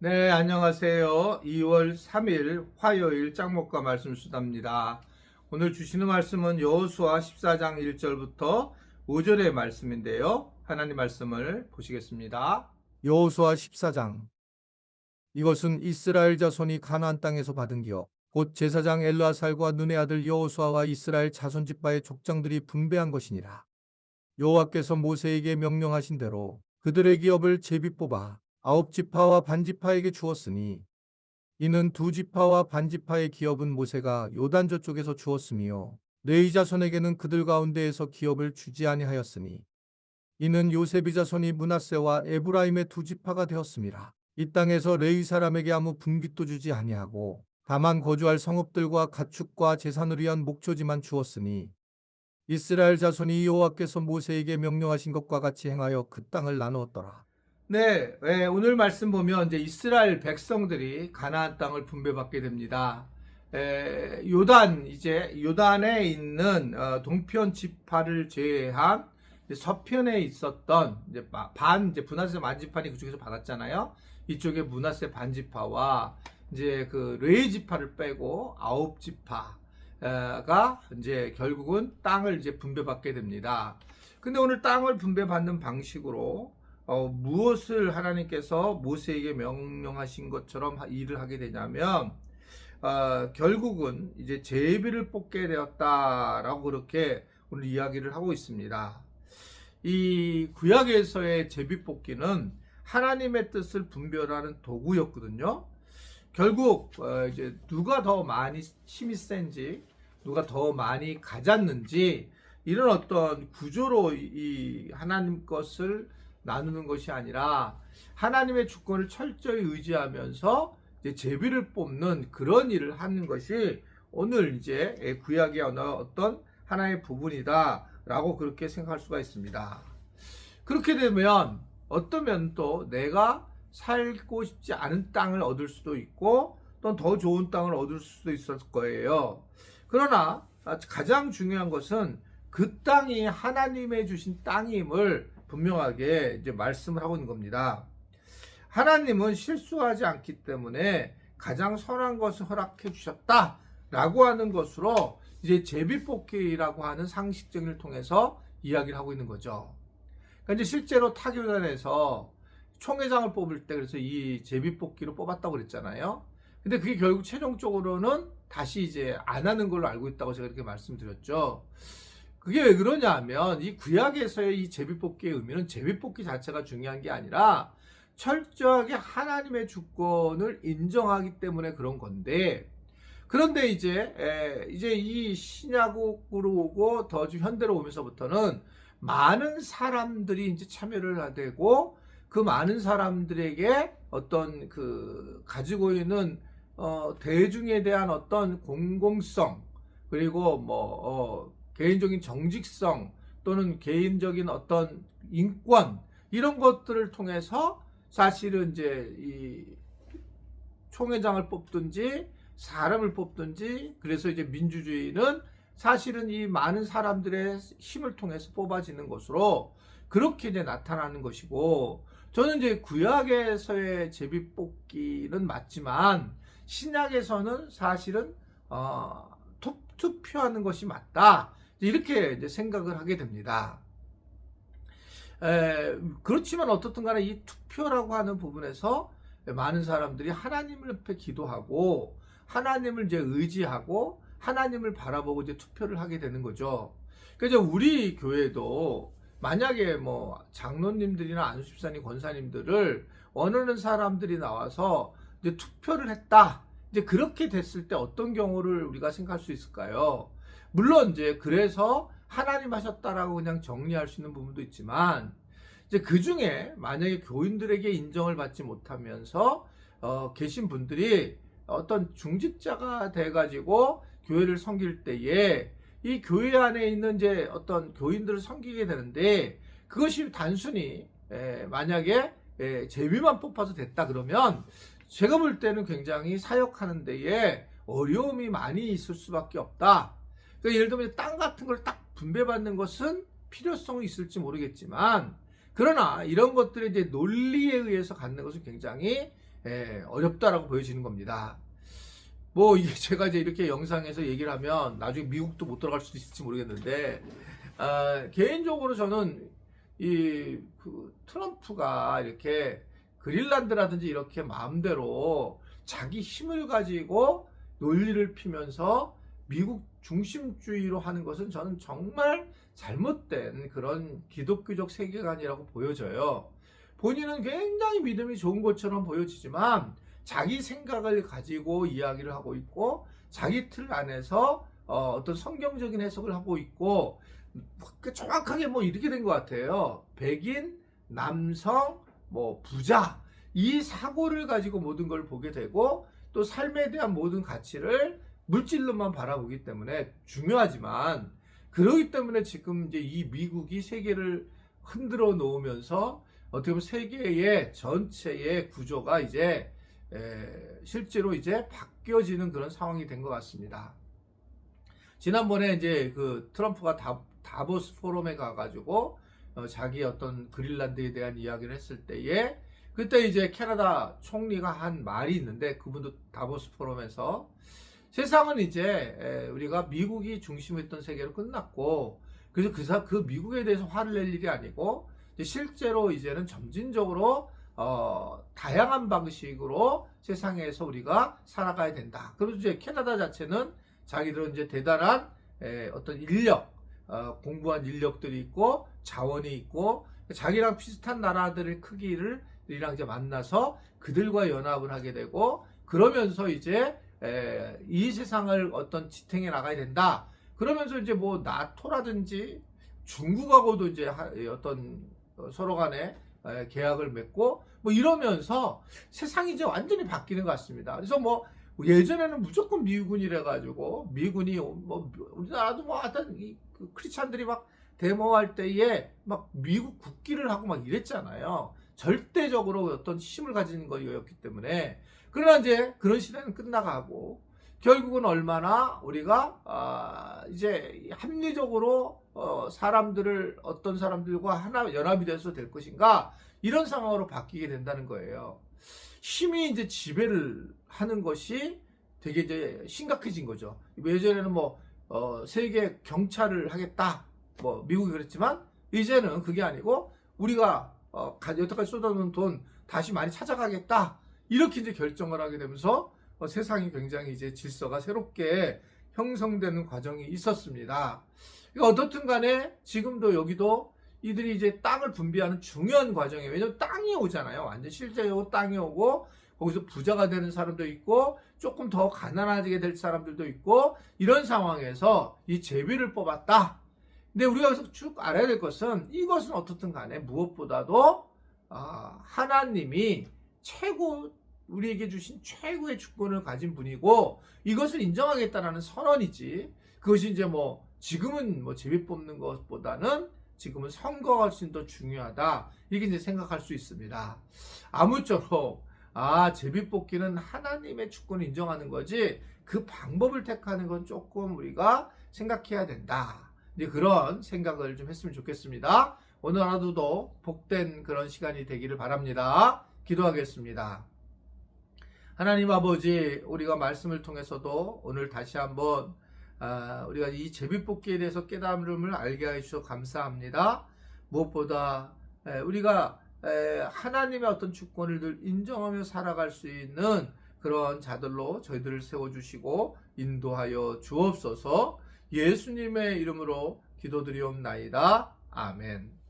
네, 안녕하세요. 2월 3일 화요일 짱목과 말씀 수다입니다. 오늘 주시는 말씀은 여호수아 14장 1절부터 5절의 말씀인데요. 하나님 말씀을 보시겠습니다. 여호수아 14장. 이것은 이스라엘 자손이 가나안 땅에서 받은 기업, 곧 제사장 엘르아살과 눈의 아들 여호수아와 이스라엘 자손 지파의 족장들이 분배한 것이니라. 여호와께서 모세에게 명령하신 대로 그들의 기업을 제비 뽑아 9지파와 반지파에게 주었으니 이는 2지파와 반지파의 기업은 모세가 요단 저쪽에서 주었으며 레위 자손에게는 그들 가운데에서 기업을 주지 아니하였으니 이는 요셉이 자손이 므낫세와 에브라임의 2지파가 되었음이라. 이 땅에서 레위 사람에게 아무 분깃도 주지 아니하고 다만 거주할 성읍들과 가축과 제산을 위한 목초지만 주었으니 이스라엘 자손이 여호와께서 모세에게 명령하신 것과 같이 행하여 그 땅을 나누었더라. 네, 오늘 말씀 보면 이제 이스라엘 백성들이 가나안 땅을 분배받게 됩니다. 요단에 있는 동편 지파를 제외한 서편에 있었던 이제 므낫세 반지파니 그쪽에서 받았잖아요. 이쪽에 므낫세 반지파와 이제 그 레위 지파를 빼고 9지파가 이제 결국은 땅을 이제 분배받게 됩니다. 근데 오늘 땅을 분배받는 방식으로 무엇을 하나님께서 모세에게 명령하신 것처럼 일을 하게 되냐면 결국은 이제 제비를 뽑게 되었다라고 그렇게 오늘 이야기를 하고 있습니다. 이 구약에서의 제비 뽑기는 하나님의 뜻을 분별하는 도구였거든요. 결국 이제 누가 더 많이 힘이 센지, 누가 더 많이 가졌는지 이런 어떤 구조로 이 하나님 것을 나누는 것이 아니라 하나님의 주권을 철저히 의지하면서 이제 제비를 뽑는 그런 일을 하는 것이 오늘 이제 구약의 어떤 하나의 부분이다라고 그렇게 생각할 수가 있습니다. 그렇게 되면 어떠면 또 내가 살고 싶지 않은 땅을 얻을 수도 있고 또 더 좋은 땅을 얻을 수도 있을 거예요. 그러나 가장 중요한 것은 그 땅이 하나님의 주신 땅임을 분명하게 이제 말씀을 하고 있는 겁니다. 하나님은 실수하지 않기 때문에 가장 선한 것을 허락해 주셨다라고 하는 것으로 이제 제비뽑기라고 하는 상식적을 통해서 이야기를 하고 있는 거죠. 그러니까 이제 실제로 타교단에서 총회장을 뽑을 때 그래서 이 제비뽑기로 뽑았다고 그랬잖아요. 근데 그게 결국 최종적으로는 다시 이제 안 하는 걸로 알고 있다고 제가 이렇게 말씀드렸죠. 그게 왜 그러냐 하면 이 구약에서의 이 제비뽑기의 의미는 제비뽑기 자체가 중요한 게 아니라 철저하게 하나님의 주권을 인정하기 때문에 그런 건데, 그런데 이제 이 신약으로 오고 더 현대로 오면서부터는 많은 사람들이 이제 참여를 되고 그 많은 사람들에게 어떤 그 가지고 있는 대중에 대한 어떤 공공성 그리고 개인적인 정직성 또는 개인적인 어떤 인권 이런 것들을 통해서 사실은 이제 이 총회장을 뽑든지 사람을 뽑든지 그래서 이제 민주주의는 사실은 이 많은 사람들의 힘을 통해서 뽑아지는 것으로 그렇게 이제 나타나는 것이고, 저는 이제 구약에서의 제비뽑기는 맞지만 신약에서는 사실은 투표하는 것이 맞다 이렇게 이제 생각을 하게 됩니다. 그렇지만 어떻든 간에 이 투표라고 하는 부분에서 많은 사람들이 하나님을 옆에 기도하고 하나님을 이제 의지하고 하나님을 바라보고 이제 투표를 하게 되는 거죠. 그래서 우리 교회도 만약에 장로님들이나 안수집사님, 권사님들을 원하는 사람들이 나와서 이제 투표를 했다. 이제 그렇게 됐을 때 어떤 경우를 우리가 생각할 수 있을까요? 물론 이제 그래서 하나님 하셨다라고 그냥 정리할 수 있는 부분도 있지만, 이제 그 중에 만약에 교인들에게 인정을 받지 못하면서 계신 분들이 어떤 중직자가 돼가지고 교회를 섬길 때에 이 교회 안에 있는 이제 어떤 교인들을 섬기게 되는데, 그것이 단순히 만약에 제비만 뽑아서 됐다 그러면 제가 볼 때는 굉장히 사역하는 데에 어려움이 많이 있을 수밖에 없다. 그러니까 예를 들면 땅 같은 걸 딱 분배받는 것은 필요성이 있을지 모르겠지만, 그러나 이런 것들이 이제 논리에 의해서 갖는 것은 굉장히 어렵다라고 보여지는 겁니다. 뭐 이게 제가 이제 이렇게 영상에서 얘기를 하면 나중에 미국도 못 들어갈 수도 있을지 모르겠는데, 개인적으로 저는 그 트럼프가 이렇게 그린란드라든지 이렇게 마음대로 자기 힘을 가지고 논리를 피면서 미국 중심주의로 하는 것은 저는 정말 잘못된 그런 기독교적 세계관이라고 보여져요. 본인은 굉장히 믿음이 좋은 것처럼 보여지지만 자기 생각을 가지고 이야기를 하고 있고 자기 틀 안에서 어떤 성경적인 해석을 하고 있고 정확하게 뭐 이렇게 된 것 같아요. 백인, 남성, 뭐 부자 이 사고를 가지고 모든 걸 보게 되고 또 삶에 대한 모든 가치를 물질로만 바라보기 때문에 중요하지만 그러기 때문에 지금 이제 이 미국이 세계를 흔들어 놓으면서 어떻게 보면 세계의 전체의 구조가 이제 실제로 이제 바뀌어지는 그런 상황이 된 것 같습니다. 지난번에 이제 그 트럼프가 다보스 포럼에 가가지고 자기 어떤 그린란드에 대한 이야기를 했을 때에 그때 이제 캐나다 총리가 한 말이 있는데 그분도 다보스 포럼에서 세상은 이제 우리가 미국이 중심했던 세계로 끝났고 그래서 그 미국에 대해서 화를 낼 일이 아니고 실제로 이제는 점진적으로 다양한 방식으로 세상에서 우리가 살아가야 된다. 그리고 이제 캐나다 자체는 자기들은 이제 대단한 어떤 인력, 공부한 인력들이 있고 자원이 있고 자기랑 비슷한 나라들의 크기를 이랑 이제 만나서 그들과 연합을 하게 되고 그러면서 이제 이 세상을 어떤 지탱해 나가야 된다. 그러면서 이제 뭐 나토라든지 중국하고도 이제 어떤 서로 간에 계약을 맺고 뭐 이러면서 세상이 이제 완전히 바뀌는 것 같습니다. 그래서 뭐 예전에는 무조건 미군이래 가지고 미군이 뭐 우리나라도 뭐 하여튼 그 크리스찬들이 막 데모할 때에 막 미국 국기를 하고 막 이랬잖아요. 절대적으로 어떤 힘을 가지는 거였기 때문에. 그러나 이제 그런 시대는 끝나가고 결국은 얼마나 우리가 이제 합리적으로 사람들을 어떤 사람들과 하나 연합이 돼서 될 것인가 이런 상황으로 바뀌게 된다는 거예요. 힘이 이제 지배를 하는 것이 되게 이제 심각해진 거죠. 예전에는 뭐 세계 경찰을 하겠다, 뭐 미국이 그랬지만 이제는 그게 아니고 우리가 여태까지 쏟아놓은 돈 다시 많이 찾아가겠다 이렇게 이제 결정을 하게 되면서 세상이 굉장히 이제 질서가 새롭게 형성되는 과정이 있었습니다. 어떻든 간에 지금도 여기도 이들이 이제 땅을 분배하는 중요한 과정이에요. 왜냐면 땅이 오잖아요. 완전 실제로 땅이 오고 거기서 부자가 되는 사람도 있고 조금 더 가난하게 될 사람들도 있고 이런 상황에서 이 제비를 뽑았다. 근데 우리가 여기서 쭉 알아야 될 것은 이것은 어떻든 간에 무엇보다도 하나님이 우리에게 주신 최고의 주권을 가진 분이고 이것을 인정하겠다라는 선언이지. 그것이 이제 뭐 지금은 뭐 제비 뽑는 것보다는 지금은 선거가 훨씬 더 중요하다. 이렇게 이제 생각할 수 있습니다. 아무쪼록 제비 뽑기는 하나님의 주권을 인정하는 거지 그 방법을 택하는 건 조금 우리가 생각해야 된다. 이제 그런 생각을 좀 했으면 좋겠습니다. 오늘 하루도 복된 그런 시간이 되기를 바랍니다. 기도하겠습니다. 하나님 아버지, 우리가 말씀을 통해서도 오늘 다시 한번 우리가 이 제비뽑기에 대해서 깨달음을 알게 해주셔서 감사합니다. 무엇보다 우리가 하나님의 어떤 주권을 늘 인정하며 살아갈 수 있는 그런 자들로 저희들을 세워주시고 인도하여 주옵소서. 예수님의 이름으로 기도드리옵나이다. 아멘.